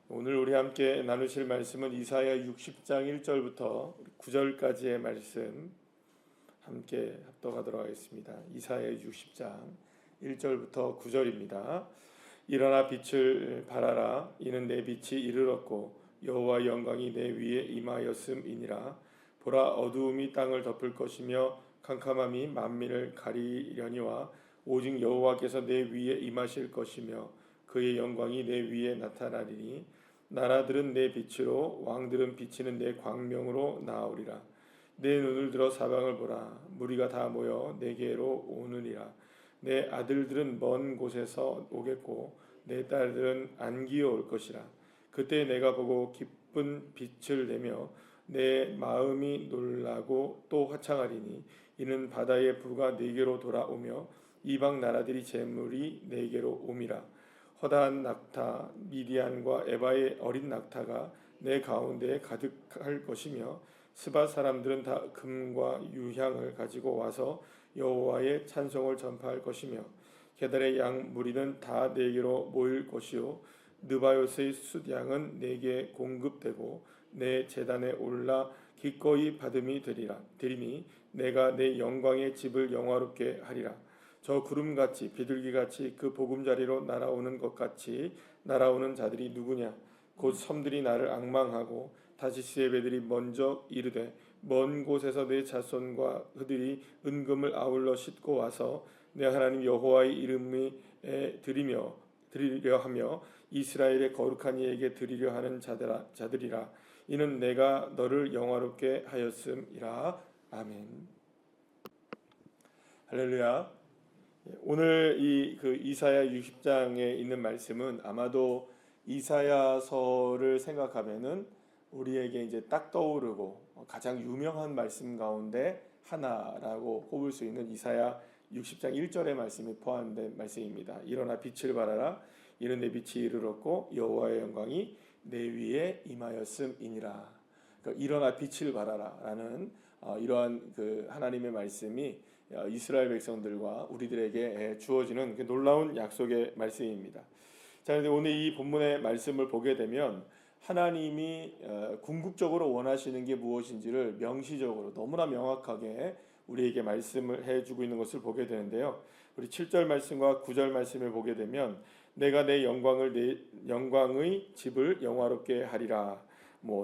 오늘 우리 함께 나누실 말씀은 이사야 60장 1절부터 9절까지의 말씀 함께 합독하도록 하겠습니다. 이사야 60장 1절부터 9절입니다. 일어나 빛을 발하라. 이는 내 빛이 이르렀고 여호와의 영광이 내 위에 임하였음이니라. 보라, 어두움이 땅을 덮을 것이며 캄캄함이 만민을 가리려니와 오직 여호와께서 내 위에 임하실 것이며 그의 영광이 내 위에 나타나리니 나라들은 내 빛으로 왕들은 비치는 내 광명으로 나아오리라. 내 눈을 들어 사방을 보라. 무리가 다 모여 내게로 오느니라. 내 아들들은 먼 곳에서 오겠고 내 딸들은 안기어 올 것이라. 그때 내가 보고 기쁜 빛을 내며 내 마음이 놀라고 또 화창하리니 이는 바다의 부가 내게로 돌아오며 이방 나라들이 재물이 내게로 옴이라. 허다한 낙타 미디안과 에바의 어린 낙타가 내 가운데에 가득할 것이며 스바 사람들은 다 금과 유향을 가지고 와서 여호와의 찬송을 전파할 것이며 게달의 양 무리는 다 내게로 모일 것이요 느바요스의 숫양은 내게 공급되고 내 제단에 올라 기꺼이 받음이 되리니 내가 내 영광의 집을 영화롭게 하리라. 저 구름같이 비둘기같이 그 보금자리로 날아오는 것 같이 날아오는 자들이 누구냐? 곧 섬들이 나를 앙망하고 다시스의 배들이 먼저 이르되 먼 곳에서 내 자손과 그들이 은금을 아울러 싣고 와서 내 하나님 여호와의 이름에 드리려 하며 이스라엘의 거룩한 이에게 드리려 하는 자들이라. 이는 내가 너를 영화롭게 하였음이라. 아멘. 할렐루야. 오늘 이사야 60장에 있는 말씀은 아마도 이사야서를 생각하면은 우리에게 이제 딱 떠오르고 가장 유명한 말씀 가운데 하나라고 꼽을 수 있는 이사야 60장 1절의 말씀이 포함된 말씀입니다. 일어나 빛을 발하라. 이는 내 빛이 이르렀고 여호와의 영광이 내 위에 임하였음이니라. 그러니까 일어나 빛을 발하라라는 이러한 하나님의 말씀이 이스라엘 백성들과 우리들에게 주어지는 놀라운 약속의 말씀입니다. 자, 그런데 오늘 이 본문의 말씀을 보게 되면 하나님이 궁극적으로 원하시는 게 무엇인지를 명시적으로 너무나 명확하게 우리에게 말씀을 해주고 있는 것을 보게 되는데요. 우리 7절 말씀과 9절 말씀을 보게 되면 내가 내 영광의 집을 영화롭게 하리라.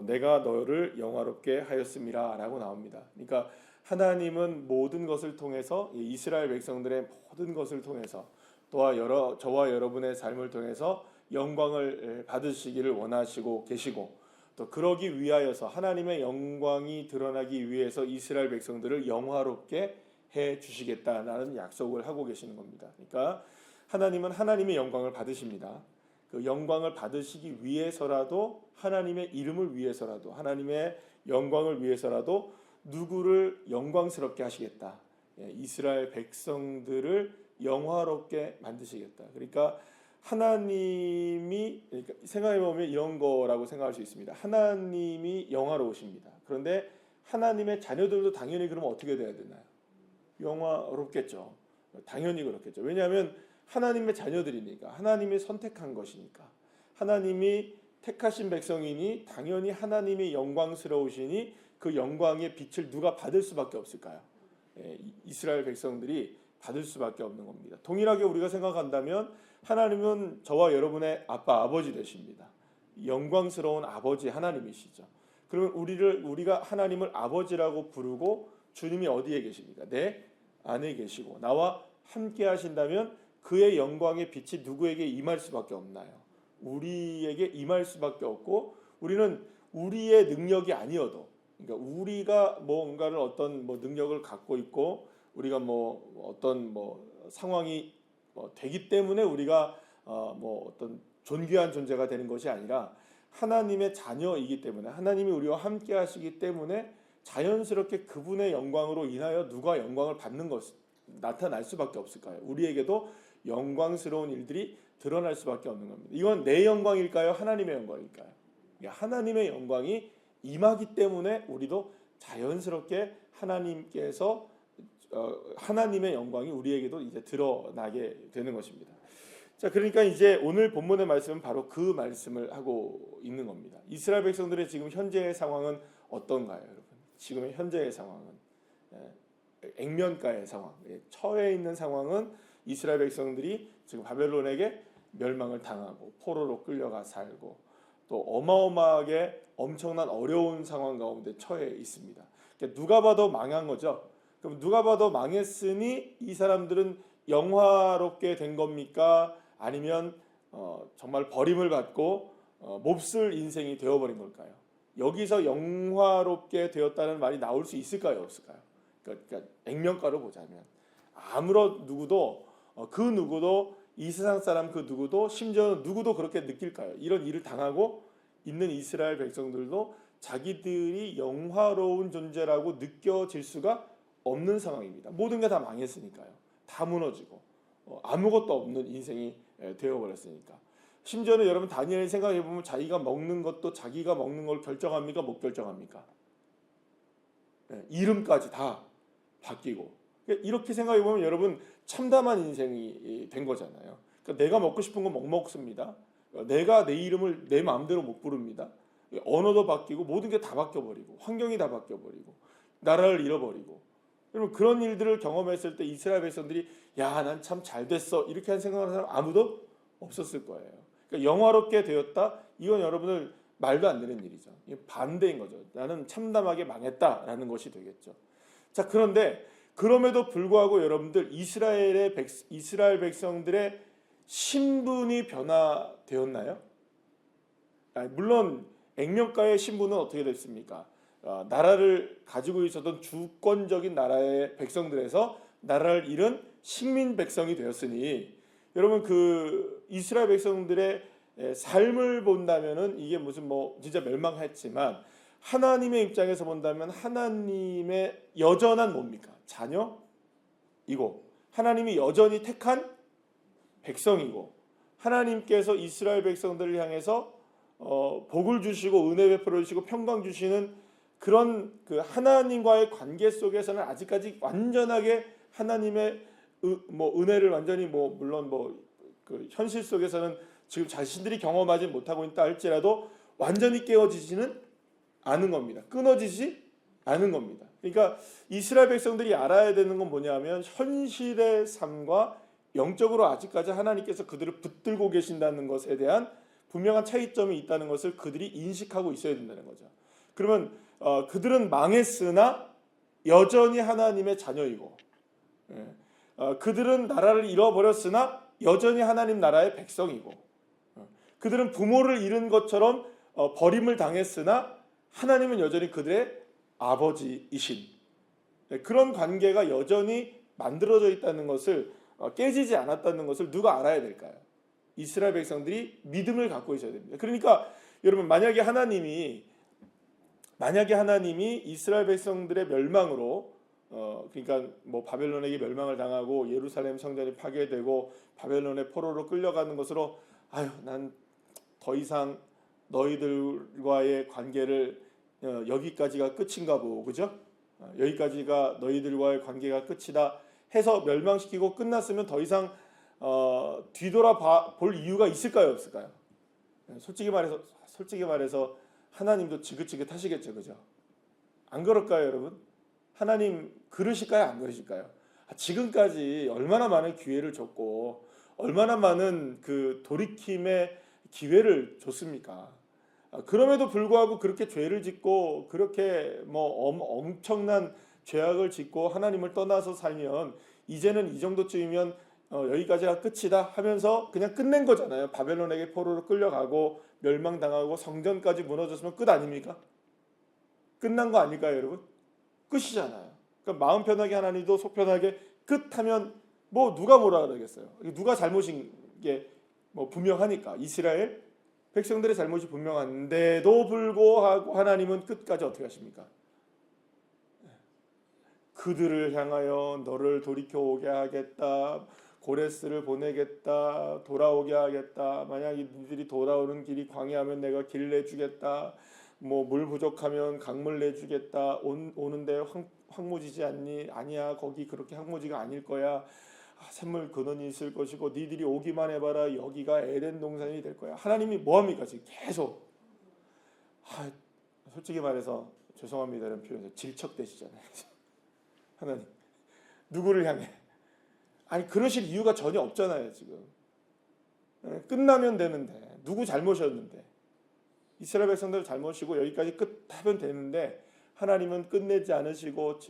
내가 너를 영화롭게 하였음이라 라고 나옵니다. 그러니까 하나님은 모든 것을 통해서 이스라엘 백성들의 모든 것을 통해서 또한 저와 여러분의 삶을 통해서 영광을 받으시기를 원하시고 계시고 또 그러기 위하여서 하나님의 영광이 드러나기 위해서 이스라엘 백성들을 영화롭게 해 주시겠다라는 약속을 하고 계시는 겁니다. 그러니까 하나님은 하나님의 영광을 받으십니다. 그 영광을 받으시기 위해서라도 하나님의 이름을 위해서라도 하나님의 영광을 위해서라도 누구를 영광스럽게 하시겠다. 이스라엘 백성들을 영화롭게 만드시겠다. 그러니까 하나님이 생각해보면 이런 거라고 생각할 수 있습니다. 하나님이 영화로우십니다. 그런데 하나님의 자녀들도 당연히 그러면 어떻게 돼야 되나요? 영화롭겠죠. 당연히 그렇겠죠. 왜냐하면 하나님의 자녀들이니까, 하나님이 선택한 것이니까, 하나님이 택하신 백성이니 당연히 하나님이 영광스러우시니 그 영광의 빛을 누가 받을 수밖에 없을까요? 이스라엘 백성들이 받을 수밖에 없는 겁니다. 동일하게 우리가 생각한다면 하나님은 저와 여러분의 아빠, 아버지 되십니다. 영광스러운 아버지 하나님이시죠. 그러면 우리가 하나님을 아버지라고 부르고 주님이 어디에 계십니까? 내 안에 계시고 나와 함께 하신다면 그의 영광의 빛이 누구에게 임할 수밖에 없나요? 우리에게 임할 수밖에 없고 우리는 우리의 능력이 아니어도 그러니까 우리가 뭔가를 어떤 능력을 갖고 있고 우리가 어떤 상황이 되기 때문에 우리가 어떤 존귀한 존재가 되는 것이 아니라 하나님의 자녀이기 때문에 하나님이 우리와 함께 하시기 때문에 자연스럽게 그분의 영광으로 인하여 누가 영광을 받는 것 나타날 수밖에 없을까요? 우리에게도 영광스러운 일들이 드러날 수밖에 없는 겁니다. 이건 내 영광일까요? 하나님의 영광일까요? 하나님의 영광이 임하기 때문에 우리도 자연스럽게 하나님께서 하나님의 영광이 우리에게도 이제 드러나게 되는 것입니다. 자, 그러니까 이제 오늘 본문의 말씀은 바로 그 말씀을 하고 있는 겁니다. 이스라엘 백성들의 지금 현재의 상황은 어떤가요, 여러분? 지금의 현재의 상황은 액면가의 상황, 처해 있는 상황은 이스라엘 백성들이 지금 바벨론에게 멸망을 당하고 포로로 끌려가 살고 또 어마어마하게 엄청난 어려운 상황 가운데 처해 있습니다. 그러니까 누가 봐도 망한 거죠. 그럼 누가 봐도 망했으니 이 사람들은 영화롭게 된 겁니까? 아니면 정말 버림을 받고 몹쓸 인생이 되어버린 걸까요? 여기서 영화롭게 되었다는 말이 나올 수 있을까요? 없을까요? 그러니까 액면가로 보자면 아무런 누구도 그 누구도 이 세상 사람 그 누구도 심지어 누구도 그렇게 느낄까요? 이런 일을 당하고 있는 이스라엘 백성들도 자기들이 영화로운 존재라고 느껴질 수가 없는 상황입니다. 모든 게 다 망했으니까요. 다 무너지고 아무것도 없는 인생이 되어버렸으니까. 심지어는 여러분 다니엘이 생각해보면 자기가 먹는 것도 자기가 먹는 걸 결정합니까? 못 결정합니까? 이름까지 다 바뀌고. 이렇게 생각해보면 여러분 참담한 인생이 된 거잖아요. 그러니까 내가 먹고 싶은 건 못 먹습니다. 내가 내 이름을 내 마음대로 못 부릅니다. 언어도 바뀌고 모든 게 다 바뀌어버리고 환경이 다 바뀌어버리고 나라를 잃어버리고. 여러분 그런 일들을 경험했을 때 이스라엘 백성들이 야, 난 참 잘 됐어 이렇게 한 생각하는 사람 아무도 없었을 거예요. 그러니까 영화롭게 되었다. 이건 여러분들 말도 안 되는 일이죠. 반대인 거죠. 나는 참담하게 망했다라는 것이 되겠죠. 자, 그런데 그럼에도 불구하고 여러분들 이스라엘 백성들의 신분이 변화되었나요? 물론 액면가의 신분은 어떻게 됐습니까? 나라를 가지고 있었던 주권적인 나라의 백성들에서 나라를 잃은 식민 백성이 되었으니 여러분 그 이스라엘 백성들의 삶을 본다면은 이게 무슨 뭐 진짜 멸망했지만 하나님의 입장에서 본다면 하나님의 여전한 뭡니까? 자녀이고 하나님이 여전히 택한 백성이고 하나님께서 이스라엘 백성들을 향해서 복을 주시고 은혜 베풀어 주시고 평강 주시는 그런 그 하나님과의 관계 속에서는 아직까지 완전하게 하나님의 은혜를 완전히 물론 그 현실 속에서는 지금 자신들이 경험하지 못하고 있다 할지라도 완전히 깨어지지는 않은 겁니다. 끊어지지 않은 겁니다. 그러니까 이스라엘 백성들이 알아야 되는 건 뭐냐면 현실의 삶과 영적으로 아직까지 하나님께서 그들을 붙들고 계신다는 것에 대한 분명한 차이점이 있다는 것을 그들이 인식하고 있어야 된다는 거죠. 그러면 그들은 망했으나 여전히 하나님의 자녀이고 그들은 나라를 잃어버렸으나 여전히 하나님 나라의 백성이고 그들은 부모를 잃은 것처럼 버림을 당했으나 하나님은 여전히 그들의 아버지이신 그런 관계가 여전히 만들어져 있다는 것을 깨지지 않았다는 것을 누가 알아야 될까요? 이스라엘 백성들이 믿음을 갖고 있어야 됩니다. 그러니까 여러분 만약에 하나님이 이스라엘 백성들의 멸망으로 그러니까 뭐 바벨론에게 멸망을 당하고 예루살렘 성전이 파괴되고 바벨론의 포로로 끌려가는 것으로 난 더 이상 너희들과의 관계를 여기까지가 끝인가 보고 그죠? 여기까지가 너희들과의 관계가 끝이다 해서 멸망시키고 끝났으면 더 이상 뒤돌아 볼 이유가 있을까요, 없을까요? 솔직히 말해서 하나님도 지긋지긋하시겠죠, 그죠? 안 그럴까요, 여러분? 하나님 그러실까요, 안 그러실까요? 지금까지 얼마나 많은 기회를 줬고 얼마나 많은 그 돌이킴의 기회를 줬습니까? 그럼에도 불구하고 그렇게 죄를 짓고 그렇게 엄청난 죄악을 짓고 하나님을 떠나서 살면 이제는 이 정도쯤이면 여기까지가 끝이다 하면서 그냥 끝낸 거잖아요. 바벨론에게 포로로 끌려가고 멸망당하고 성전까지 무너졌으면 끝 아닙니까? 끝난 거 아닐까요, 여러분? 끝이잖아요. 그러니까 마음 편하게 하나님도 속 편하게 끝하면 누가 뭐라 그러겠어요? 누가 잘못인 게 분명하니까 이스라엘 백성들의 잘못이 분명한데도 불구하고 하나님은 끝까지 어떻게 하십니까? 그들을 향하여 너를 돌이켜 오게 하겠다. 고레스를 보내겠다. 돌아오게 하겠다. 만약 이들이 돌아오는 길이 광야하면 내가 길 내주겠다. 물 부족하면 강물 내주겠다. 오는데 황무지지 않니? 아니야. 거기 그렇게 황무지가 아닐 거야. 샘물 근원이 있을 것이고 니들이 오기만 해봐라 여기가 에덴 동산이 될 거야. 하나님이 뭐합니까 지금 계속. 솔직히 말해서 죄송합니다 이런 표현에서 질척대시잖아요. 하나님 누구를 향해? 아니 그러실 이유가 전혀 없잖아요 지금. 끝나면 되는데 누구 잘못이었는데 이스라엘 백성들 잘못이고 여기까지 끝하면 되는데 하나님은 끝내지 않으시고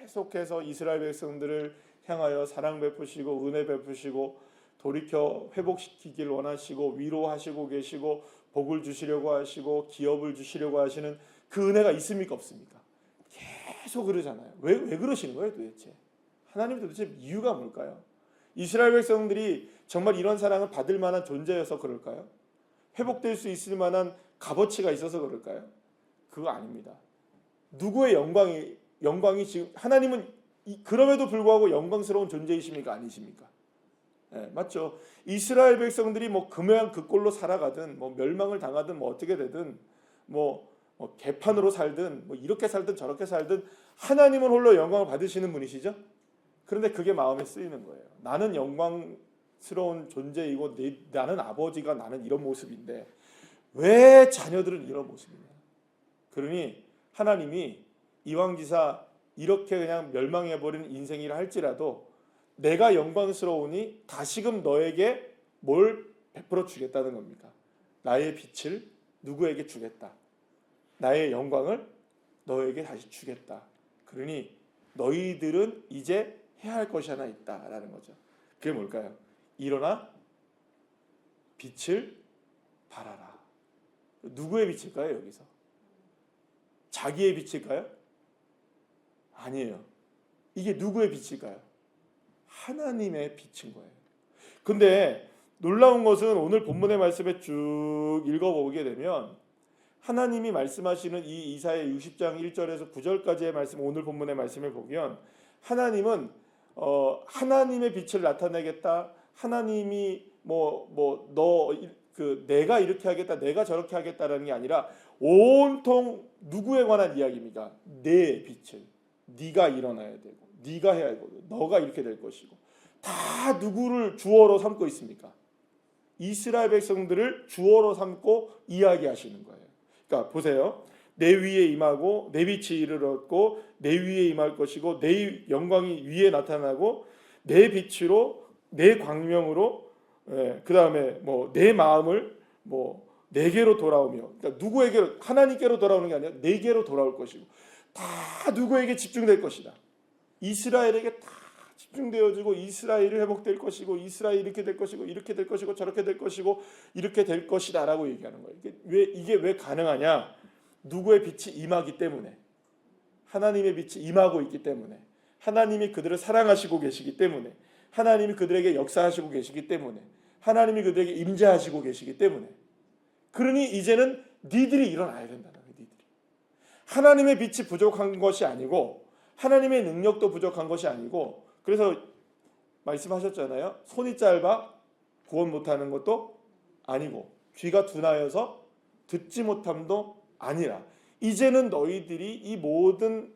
계속해서 이스라엘 백성들을 향하여 사랑 베푸시고 은혜 베푸시고 돌이켜 회복시키길 원하시고 위로하시고 계시고 복을 주시려고 하시고 기업을 주시려고 하시는 그 은혜가 있습니까 없습니까? 계속 그러잖아요. 왜 그러시는 거예요 도대체? 하나님 도대체 이유가 뭘까요? 이스라엘 백성들이 정말 이런 사랑을 받을 만한 존재여서 그럴까요? 회복될 수 있을 만한 값어치가 있어서 그럴까요? 그거 아닙니다. 누구의 영광이 지금 하나님은 그럼에도 불구하고 영광스러운 존재이십니까 아니십니까? 네, 맞죠. 이스라엘 백성들이 뭐 금요양 그 꼴로 살아가든 뭐 멸망을 당하든 뭐 어떻게 되든 뭐 개판으로 살든 뭐 이렇게 살든 저렇게 살든 하나님은 홀로 영광을 받으시는 분이시죠. 그런데 그게 마음에 쓰이는 거예요. 나는 영광스러운 존재이고 나는 아버지가 나는 이런 모습인데 왜 자녀들은 이런 모습이냐. 그러니 하나님이 이왕지사 이렇게 그냥 멸망해버리는 인생이라 할지라도 내가 영광스러우니 다시금 너에게 뭘 베풀어 주겠다는 겁니까? 나의 빛을 누구에게 주겠다. 나의 영광을 너에게 다시 주겠다. 그러니 너희들은 이제 해야 할 것이 하나 있다라는 거죠. 그게 뭘까요? 일어나 빛을 발하라. 누구의 빛일까요 여기서? 자기의 빛일까요? 아니에요. 이게 누구의 빛일까요? 하나님의 빛인 거예요. 근데 놀라운 것은 오늘 본문의 말씀에 쭉 읽어보게 되면 하나님이 말씀하시는 이 이사야 60장 1절에서 9절까지의 말씀, 오늘 본문의 말씀을 보면 하나님은 하나님의 빛을 나타내겠다. 하나님이 내가 이렇게 하겠다, 내가 저렇게 하겠다라는 게 아니라 온통 누구에 관한 이야기입니까? 내 빛을 네가 일어나야 되고, 네가 해야 되고, 너가 이렇게 될 것이고, 다 누구를 주어로 삼고 있습니까? 이스라엘 백성들을 주어로 삼고 이야기하시는 거예요. 그러니까 보세요. 내 위에 임하고 내 빛이 이르렀고 내 위에 임할 것이고 내 영광이 위에 나타나고 내 빛으로 내 광명으로 그 다음에 내 마음을 내게로 돌아오며, 그러니까 누구에게로, 하나님께로 돌아오는 게 아니라 내게로 돌아올 것이고 다 누구에게 집중될 것이다. 이스라엘에게 다 집중되어지고 이스라엘이 회복될 것이고 이스라엘이 이렇게 될 것이고 이렇게 될 것이고 저렇게 될 것이고 이렇게 될 것이다라고 얘기하는 거예요. 이게 왜 가능하냐? 누구의 빛이 임하기 때문에, 하나님의 빛이 임하고 있기 때문에, 하나님이 그들을 사랑하시고 계시기 때문에, 하나님이 그들에게 역사하시고 계시기 때문에, 하나님이 그들에게 임재하시고 계시기 때문에. 그러니 이제는 니들이 일어나야 된다는 거예요. 니들이. 하나님의 빛이 부족한 것이 아니고 하나님의 능력도 부족한 것이 아니고, 그래서 말씀하셨잖아요. 손이 짧아 구원 못하는 것도 아니고 귀가 둔하여서 듣지 못함도 아니라 이제는 너희들이 이 모든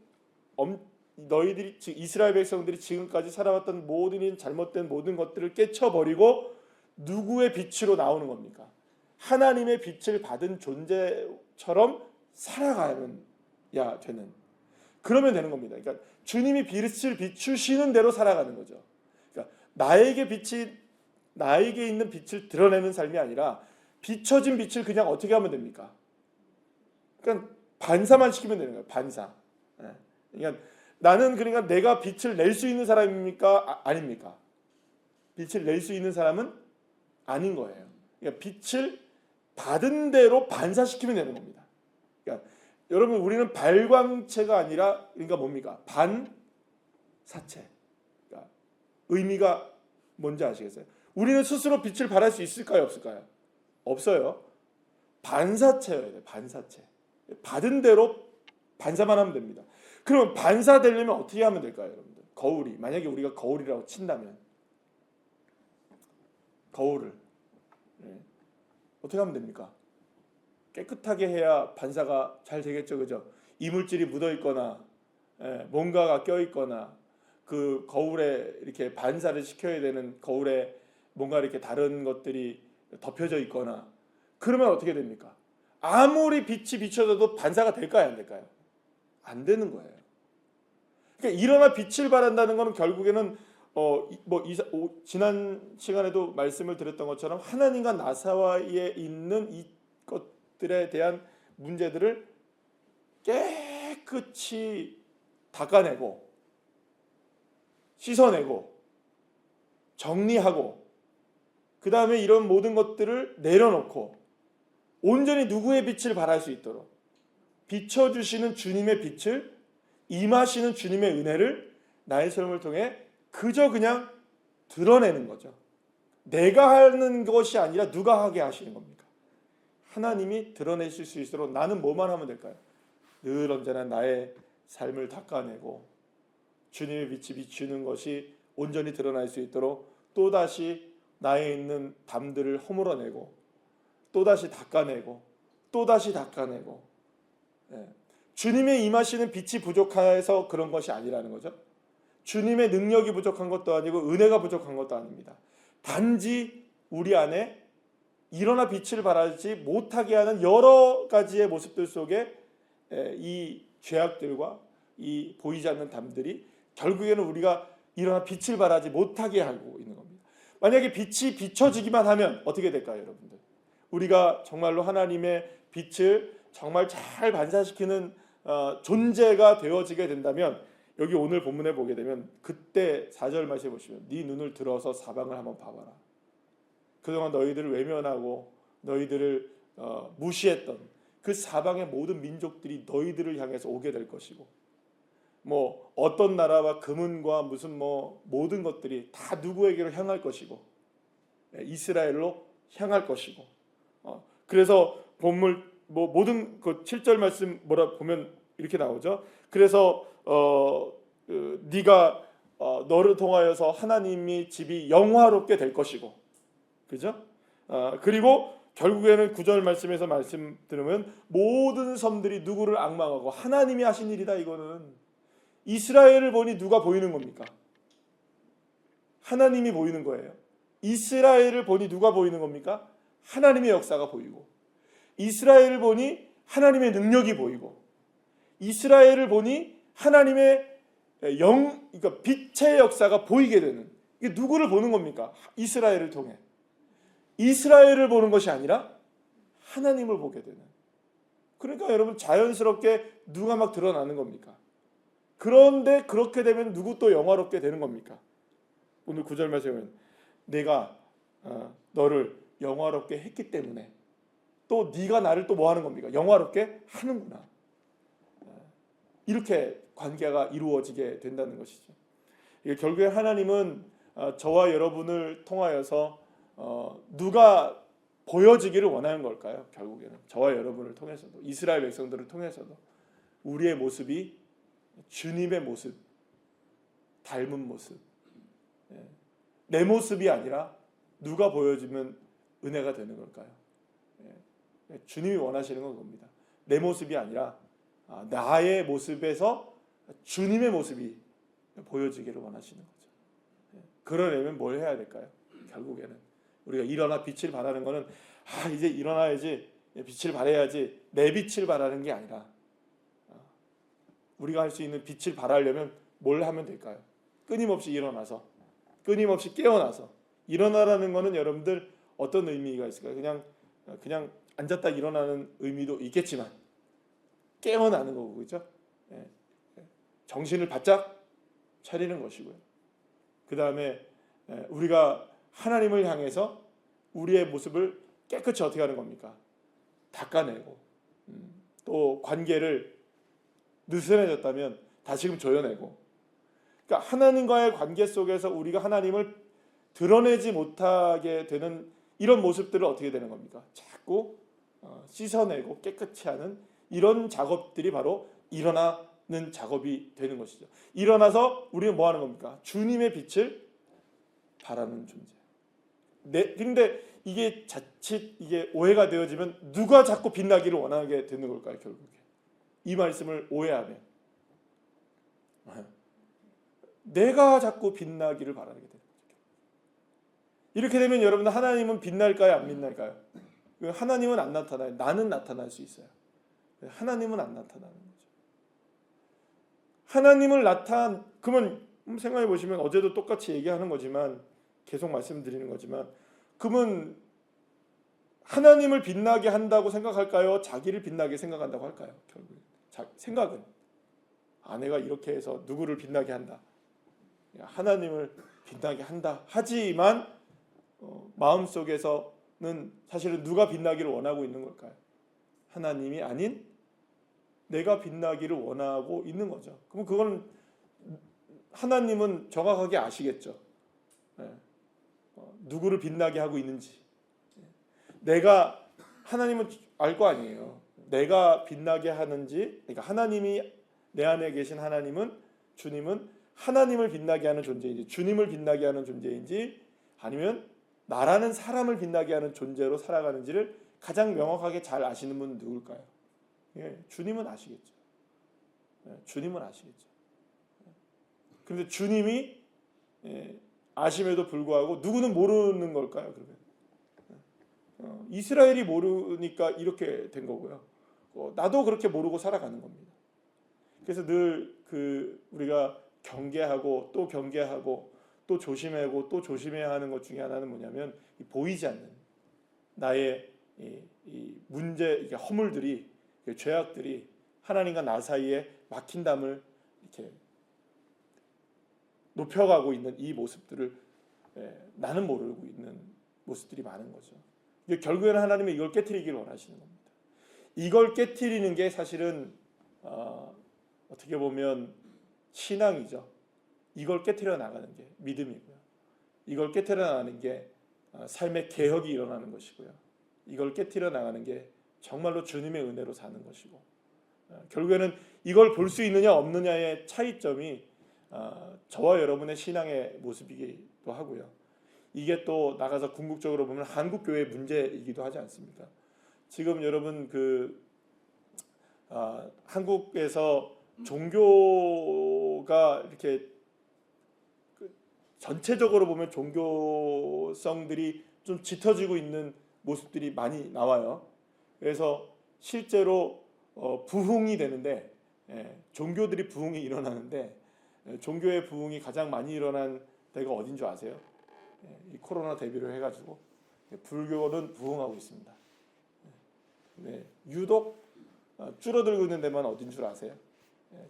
너희들이 이스라엘 백성들이 지금까지 살아왔던 모든 잘못된 모든 것들을 깨쳐버리고 누구의 빛으로 나오는 겁니까? 하나님의 빛을 받은 존재처럼 살아가야 되는, 그러면 되는 겁니다. 그러니까 주님이 빛을 비추시는 대로 살아가는 거죠. 그러니까 나에게 있는 빛을 드러내는 삶이 아니라 비춰진 빛을 그냥 어떻게 하면 됩니까? 그러니까 반사만 시키면 되는 거예요. 반사. 그러니까 나는 내가 빛을 낼 수 있는 사람입니까? 아닙니까? 빛을 낼 수 있는 사람은 아닌 거예요. 그러니까 빛을 받은 대로 반사시키면 되는 겁니다. 그러니까 여러분, 우리는 발광체가 아니라, 그러니까 뭡니까? 반사체. 그러니까 의미가 뭔지 아시겠어요? 우리는 스스로 빛을 발할 수 있을까요? 없을까요? 없어요. 반사체여야 돼요. 반사체. 받은 대로 반사만 하면 됩니다. 그럼 반사되려면 어떻게 하면 될까요, 여러분들? 거울이, 만약에 우리가 거울이라고 친다면, 거울을 어떻게 하면 됩니까? 깨끗하게 해야 반사가 잘 되겠죠, 그죠? 이물질이 묻어 있거나 뭔가가 껴 있거나 그 거울에 이렇게 반사를 시켜야 되는 거울에 뭔가 이렇게 다른 것들이 덮여져 있거나 그러면 어떻게 됩니까? 아무리 빛이 비춰져도 반사가 될까요, 안 될까요? 안 되는 거예요. 그러니까 일어나 빛을 발한다는 것은 결국에는 지난 시간에도 말씀을 드렸던 것처럼 하나님과 나 사이에 있는 이것들에 대한 문제들을 깨끗이 닦아내고 씻어내고 정리하고 그 다음에 이런 모든 것들을 내려놓고 온전히 누구의 빛을 발할 수 있도록 비춰주시는 주님의 빛을 임하시는 주님의 은혜를 나의 삶을 통해 그저 그냥 드러내는 거죠. 내가 하는 것이 아니라 누가 하게 하시는 겁니까? 하나님이 드러내실 수 있도록 나는 뭐만 하면 될까요? 늘 언제나 나의 삶을 닦아내고 주님의 빛이 비추는 것이 온전히 드러날 수 있도록 또다시 나에 있는 담들을 허물어내고 또다시 닦아내고 또다시 닦아내고 주님의 임하시는 빛이 부족해서 그런 것이 아니라는 거죠. 주님의 능력이 부족한 것도 아니고 은혜가 부족한 것도 아닙니다. 단지 우리 안에 일어나 빛을 발하지 못하게 하는 여러 가지의 모습들 속에 이 죄악들과 이 보이지 않는 담들이 결국에는 우리가 일어나 빛을 발하지 못하게 하고 있는 겁니다. 만약에 빛이 비춰지기만 하면 어떻게 될까요, 여러분들? 우리가 정말로 하나님의 빛을 정말 잘 반사시키는 존재가 되어지게 된다면 여기 오늘 본문에 보게 되면 그때 4절 말씀해 보시면 네 눈을 들어서 사방을 한번 봐봐라. 그동안 너희들을 외면하고 너희들을 무시했던 그 사방의 모든 민족들이 너희들을 향해서 오게 될 것이고 뭐 어떤 나라와 금은과 무슨 모든 것들이 다 누구에게로 향할 것이고 이스라엘로 향할 것이고 그래서 본문 모든 그 7절 말씀 뭐라 보면 이렇게 나오죠. 그래서 네가 너를 통하여서 하나님이 집이 영화롭게 될 것이고 그죠? 그리고 결국에는 9절 말씀에서 말씀 들으면 모든 섬들이 누구를 앙망하고 하나님이 하신 일이다. 이거는 이스라엘을 보니 누가 보이는 겁니까? 하나님이 보이는 거예요. 이스라엘을 보니 누가 보이는 겁니까? 하나님의 역사가 보이고 이스라엘을 보니 하나님의 능력이 보이고 이스라엘을 보니 하나님의 그러니까 빛의 역사가 보이게 되는 이게 누구를 보는 겁니까? 이스라엘을 통해 이스라엘을 보는 것이 아니라 하나님을 보게 되는 그러니까 여러분 자연스럽게 누가 막 드러나는 겁니까? 그런데 그렇게 되면 누구 또 영화롭게 되는 겁니까? 오늘 9절 말씀은 내가 너를 영화롭게 했기 때문에 또 네가 나를 또 뭐 하는 겁니까? 영화롭게 하는구나. 이렇게 관계가 이루어지게 된다는 것이죠. 이게 결국에 하나님은 저와 여러분을 통하여서 누가 보여지기를 원하는 걸까요? 결국에는 저와 여러분을 통해서도 이스라엘 백성들을 통해서도 우리의 모습이 주님의 모습, 닮은 모습 내 모습이 아니라 누가 보여주면 은혜가 되는 걸까요? 주님이 원하시는 건 겁니다. 내 모습이 아니라 나의 모습에서 주님의 모습이 보여지기를 원하시는 거죠. 그러려면 뭘 해야 될까요? 결국에는 우리가 일어나 빛을 발하는 것은 이제 일어나야지 빛을 발해야지 내 빛을 발하는 게 아니라 우리가 할 수 있는 빛을 발하려면 뭘 하면 될까요? 끊임없이 일어나서 끊임없이 깨어나서 일어나라는 것은 여러분들 어떤 의미가 있을까요? 그냥 앉았다 일어나는 의미도 있겠지만 깨어나는 거고 그렇죠? 정신을 바짝 차리는 것이고요. 그 다음에 우리가 하나님을 향해서 우리의 모습을 깨끗이 어떻게 하는 겁니까? 닦아내고 또 관계를 느슨해졌다면 다시금 조여내고 그러니까 하나님과의 관계 속에서 우리가 하나님을 드러내지 못하게 되는 이런 모습들을 어떻게 되는 겁니까? 자꾸 씻어내고 깨끗이 하는 이런 작업들이 바로 일어나는 작업이 되는 것이죠. 일어나서 우리는 뭐 하는 겁니까? 주님의 빛을 발하는 존재. 그런데 이게 자칫 이게 오해가 되어지면 누가 자꾸 빛나기를 원하게 되는 걸까요? 결국에 이 말씀을 오해하면 내가 자꾸 빛나기를 바라게 되는 거죠. 이렇게 되면 여러분, 하나님은 빛날까요? 안 빛날까요? 하나님은 안 나타나요. 나는 나타날 수 있어요. 하나님은 안 나타나는 거죠. 하나님을 그러면 생각해 보시면, 어제도 똑같이 얘기하는 거지만, 계속 말씀드리는 거지만, 그러면 하나님을 빛나게 한다고 생각할까요? 자기를 빛나게 생각한다고 할까요? 결국 생각은 내가 이렇게 해서 누구를 빛나게 한다, 하나님을 빛나게 한다 하지만 마음속에서는 사실은 누가 빛나기를 원하고 있는 걸까요? 하나님이 아닌 내가 빛나기를 원하고 있는 거죠. 그럼 그건 하나님은 정확하게 아시겠죠. 누구를 빛나게 하고 있는지. 하나님은 알 거 아니에요. 내가 빛나게 하는지, 그러니까 하나님이, 내 안에 계신 하나님은, 주님은 하나님을 빛나게 하는 존재인지, 주님을 빛나게 하는 존재인지, 아니면 나라는 사람을 빛나게 하는 존재로 살아가는지를 가장 명확하게 잘 아시는 분은 누굴까요? 주님은 아시겠죠. 주님은 아시겠죠. 그런데 주님이 아심에도 불구하고 누구는 모르는 걸까요? 그러면 이스라엘이 모르니까 이렇게 된 거고요. 나도 그렇게 모르고 살아가는 겁니다. 그래서 늘 우리가 경계하고 또 경계하고 또 조심하고 또 조심해야 하는 것 중에 하나는 뭐냐면, 보이지 않는 나의 이 문제, 허물들이, 죄악들이 하나님과 나 사이에 막힌 담을 이렇게 높여가고 있는 이 모습들을 나는 모르고 있는 모습들이 많은 거죠. 결국에는 하나님은 이걸 깨트리기를 원하시는 겁니다. 이걸 깨트리는 게 사실은 어떻게 보면 신앙이죠. 이걸 깨트려 나가는 게 믿음이고요. 이걸 깨트려 나가는 게 삶의 개혁이 일어나는 것이고요. 이걸 깨트려 나가는 게 정말로 주님의 은혜로 사는 것이고, 결국에는 이걸 볼 수 있느냐 없느냐의 차이점이 저와 여러분의 신앙의 모습이기도 하고요. 이게 또 나가서 궁극적으로 보면 한국 교회의 문제이기도 하지 않습니까? 지금 여러분 한국에서 종교가 이렇게 전체적으로 보면 종교성들이 좀 짙어지고 있는 모습들이 많이 나와요. 그래서 실제로 부흥이 되는데, 종교들이 부흥이 일어나는데, 종교의 부흥이 가장 많이 일어난 데가 어딘 줄 아세요? 이 코로나 대비를 해가지고 불교는 부흥하고 있습니다. 유독 줄어들고 있는 데만 어딘 줄 아세요?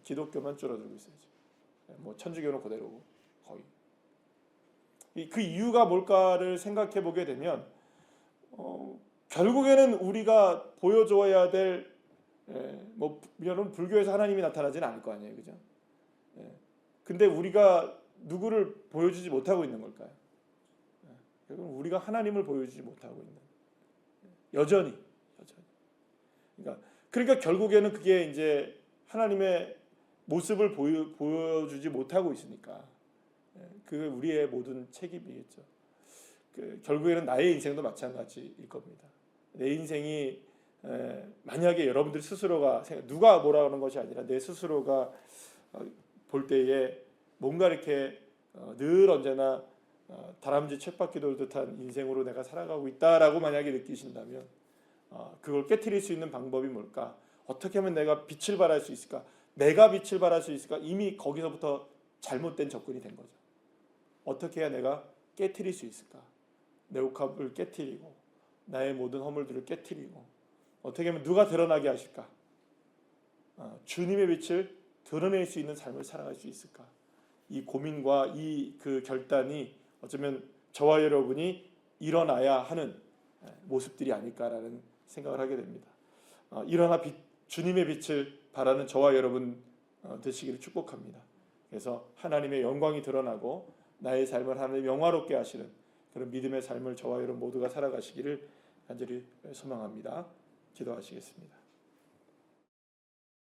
기독교만 줄어들고 있어요. 뭐 천주교는 그대로고 거의. 그 이유가 뭘까를 생각해 보게 되면, 결국에는 우리가 보여줘야 될, 여러분 불교에서 하나님이 나타나지는 않을 거 아니에요, 그죠? 근데 우리가 누구를 보여주지 못하고 있는 걸까요? 결국 우리가 하나님을 보여주지 못하고 있는, 여전히. 그러니까 결국에는 그게 이제 하나님의 모습을 보여주지 못하고 있으니까, 그게 우리의 모든 책임이겠죠. 결국에는 나의 인생도 마찬가지일 겁니다. 내 인생이 만약에 여러분들 스스로가, 누가 뭐라 하는 것이 아니라 내 스스로가 볼 때에 뭔가 이렇게 늘 언제나 다람쥐 쳇바퀴 돌 듯한 인생으로 내가 살아가고 있다라고 만약에 느끼신다면, 그걸 깨트릴 수 있는 방법이 뭘까? 어떻게 하면 내가 빛을 발할 수 있을까? 내가 빛을 발할 수 있을까? 이미 거기서부터 잘못된 접근이 된 거죠. 어떻게 해야 내가 깨트릴 수 있을까? 내 옥합을 깨트리고 나의 모든 허물들을 깨트리고, 어떻게 하면 누가 드러나게 하실까? 주님의 빛을 드러낼 수 있는 삶을 살아갈 수 있을까? 이 고민과 이 결단이 어쩌면 저와 여러분이 일어나야 하는 모습들이 아닐까라는 생각을 하게 됩니다. 일어나 주님의 빛을 바라는 저와 여러분 되시기를 축복합니다. 그래서 하나님의 영광이 드러나고 나의 삶을 하나님 영화롭게 하시는 그런 믿음의 삶을 저와 여러분 모두가 살아가시기를 간절히 소망합니다. 기도하시겠습니다.